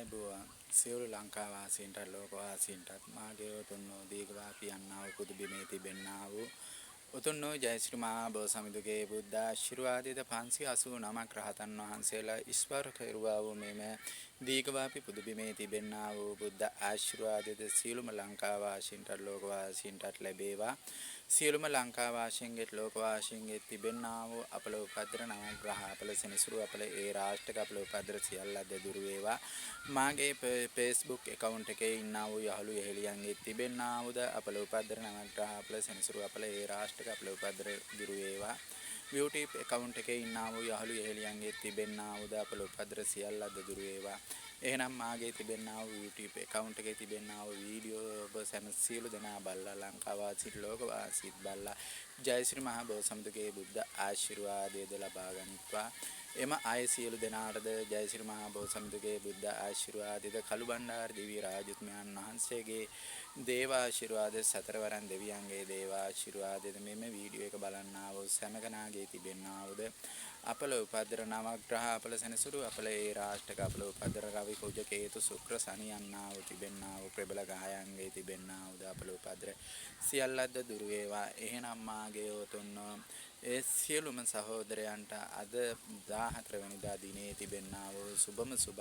ආයුබෝවන් සියලු ලංකා වාසීන්ට ලෝක වාසීන්ටත් මාගේ උතුම් දීඝවාපී යන්නා වූ පුදු බිමේ තිබෙන්නා වූ උතුම් ජය ශ්‍රී මහා බෝසමිඳුගේ බුද්ධ ආශිර්වාදයට 589ක් රහතන් වහන්සේලා ඉස්වර කෙරුවා වූ මෙම දීඝවාපී පුදු බිමේ තිබෙන්නා වූ බුද්ධ ආශිර්වාදයට සියලුම ලංකා වාසීන්ට ලෝක වාසීන්ටත් ලැබේවා. සියලුම ලංකා වාසීන්ගේ ලෝක වාසීන්ගේ තිබෙන්නා වූ අපල උපද්‍ර නවග්‍රහ අපල සෙනසුරු අපල ඒ රාෂ්ට්‍රක අපල උපද්‍ර සියල්ලද දුරු වේවා. මාගේ Facebook account එකේ ඉන්නා වූ යහළු එහෙලියන්ගේ තිබෙන්නා වූද අපල උපද්‍ර නවග්‍රහ අපල සෙනසුරු අපල ඒ රාෂ්ට්‍රක අපල උපද්‍ර දුරු වේවා. YouTube account එකේ ඉන්නා වූ යහළු එහෙලියන්ගේ තිබෙන්නා වූද අපල උපද්‍ර සියල්ලද දුරු වේවා. එහෙනම් මාගේ තිබෙන්නා වූ YouTube account එකේ තිබෙන්නා වූ වීඩියෝ ඔබ සෑම සියලු දෙනා බලලා ලංකා වාසීත් ලෝක වාසීත් බලලා ජය ශ්‍රී මහා බෝසමිඳුගේ බුද්ධ ආශිර්වාදයද ලබා ගනිත්වා. එම ආය සියලු දෙනාටද ජය ශ්‍රී මහා බෝසමිඳුගේ බුද්ධ ආශිර්වාදයද කළු බණ්ඩාර දිව්‍ය රාජතුමයන් වහන්සේගේ දේව ආශිර්වාද සතරවරන් දෙවියන්ගේ දේව ආශිර්වාදයද මෙම වීඩියෝ එක බලන්නා වූ සෑම කෙනාගේ තිබෙන්නා වූද අපල උපද්‍ර නවග්‍රහ අපල සෙනසුරු අපල ඒ රාෂ්ට්‍රක අපල උපද්‍ර රවි කුජ කේතු ශුක්‍ර සනි යන්නා වූ තිබෙන්නා වූ ප්‍රබල ගායන්ගේ තිබෙන්නා වූ අපල උපද්‍ර සියල්ලද දුරු වේවා. එහෙනම් මාගේ උතුම් ඒ සියලුම සහෝදරයන්ට අද 14 වෙනිදා දිනේ තිබෙන්නා වූ සුබම සුබ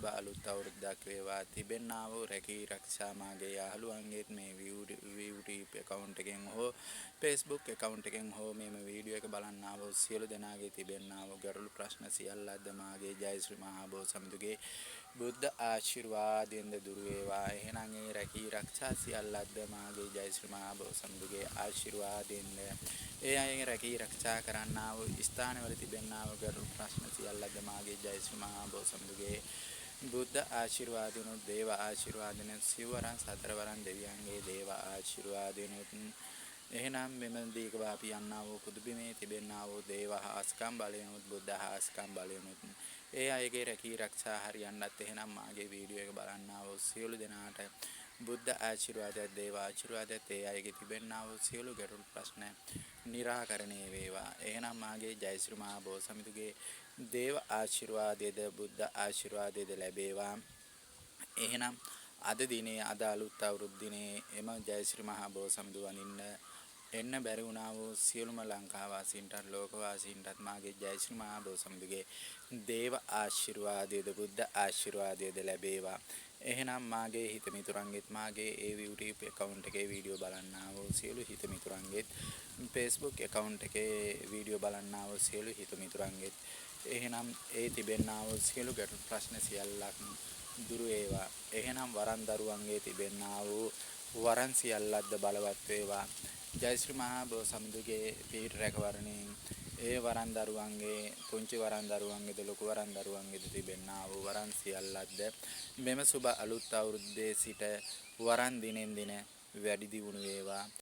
අලුත් අවුරුද්දක් වේවා. තිබෙන්නා වූ රැකී ආරක්ෂා මාගේ යාළුවන්ගේත් මේ YouTube account එකෙන් හෝ Facebook account එකෙන් හෝ මේ වීඩියෝ එක බලන්නා වූ සියලු දෙනාගේ තිබෙන්නා වූ ගැටළු ප්‍රශ්න සියල්ලද මාගේ ජය ශ්‍රී මහා බෝසමිඳුගේ බුද්ධ ආශිර්වාදයෙන්ද දුරු වේවා. එහෙනම් ඒ රැකී ආරක්ෂා සියල්ලද මාගේ ජය ශ්‍රී මහා බෝසමිඳුගේ ආශිර්වාදයෙන් ඒ අයගේ රැකී ආරක්ෂා කරන්නා වූ ස්ථානවල තිබෙන්නා වූ ගැටළු ප්‍රශ්න සියල්ලද මාගේ ජය ශ්‍රී මහා බෝසමිඳුගේ බුද්ධ ආශිර්වාදිනු දේව ආශිර්වාදිනු සිවරන් සතරවරන් දෙවියන්ගේ දේව ආශිර්වාදිනු එහෙනම් මෙම දීඝවාපී යන්නා වූ පුදු බිමේ තිබෙන්නා වූ දේව හාස්කම් බලයනුත් බුද්ධ හාස්කම් බලයනුත් ඒ අයගේ රැකී ආරක්ෂා හරියන්නත් එහෙනම් මාගේ වීඩියෝ එක බලන්නා වූ සියලු දෙනාට බුද්ධ ආශිර්වාදයක් දේව ආශිර්වාදයක් ඒ අයගේ තිබෙන්නා වූ සියලු ගැටළු ප්‍රශ්න निराकरණය වේවා. එහෙනම් මාගේ ජය ශ්‍රී මහා බෝසමිඳුගේ දේව ආශිර්වාදයේද බුද්ධ ආශිර්වාදයේද ලැබේවා. එහෙනම් අද දිනේ අද අලුත් අවුරුදු දිනේ එම ජය ශ්‍රී මහා බෝසමිඳු වඳින්න එන්න බැරි වුණා වූ සියලුම ලංකා වාසීන්ට ලෝක වාසීන්ටත් මාගේ ජය ශ්‍රී මහා බෝසමිඳුගේ දේව ආශිර්වාදයේද බුද්ධ ආශිර්වාදයේද ලැබේවා. එහෙනම් මාගේ හිත මිතුරන්ගෙත් මාගේ ඒ YouTube account එකේ වීඩියෝ බලන්නා වූ සියලු හිත මිතුරන්ගෙත් Facebook account එකේ වීඩියෝ බලන්නා වූ සියලු හිත මිතුරන්ගෙත් එහෙනම් ඒ තිබෙන්නා වූ සියලු ගැටළු ප්‍රශ්න සියල්ලක් දුරු වේවා. එහෙනම් වරන් දරුවන්ගේ තිබෙන්නා වූ වරන් සියල්ලක්ද බලවත් වේවා. ජය ශ්‍රී මහා බෝසමිඳුගේ පීඨ රැකවරණයෙන් ඒ වරන් දරුවන්ගේ පුංචි වරන් දරුවන්ගේද ලොකු වරන් දරුවන්ගේද තිබෙන්නා වූ වරන් සියල්ලක්ද මෙම සුබ අලුත් අවුරුද්දේ සිට වරන් දිනෙන් දින වැඩි දියුණු වේවා.